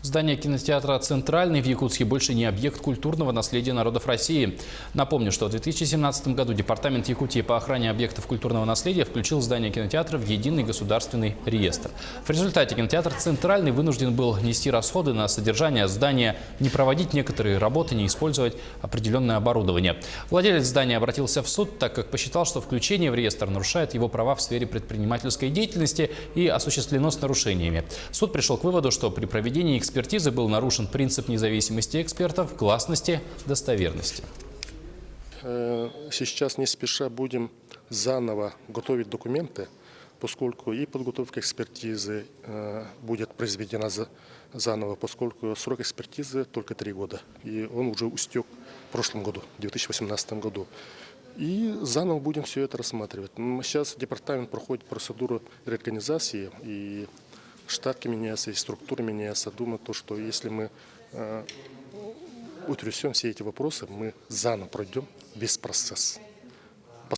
Здание кинотеатра «Центральный» в Якутске больше не объект культурного наследия народов России. Напомню, что в 2017 году Департамент Якутии по охране объектов культурного наследия включил здание кинотеатра в единый государственный реестр. В результате кинотеатр «Центральный» вынужден был нести расходы на содержание здания, не проводить некоторые работы, не использовать определенное оборудование. Владелец здания обратился в суд, так как посчитал, что включение в реестр нарушает его права в сфере предпринимательской деятельности и осуществлено с нарушениями. Суд пришел к выводу, что при проведении экспертизы был нарушен принцип независимости экспертов, гласности, достоверности. Сейчас не спеша будем заново готовить документы, поскольку и подготовка экспертизы будет произведена заново, поскольку срок экспертизы только 3 года. И он уже истек в прошлом году, в 2018 году. И заново будем все это рассматривать. Сейчас департамент проходит процедуру реорганизации, и штатки меняются, и структура меняется. Думаю, что если мы утрясем все эти вопросы, мы заново пройдем весь процесс.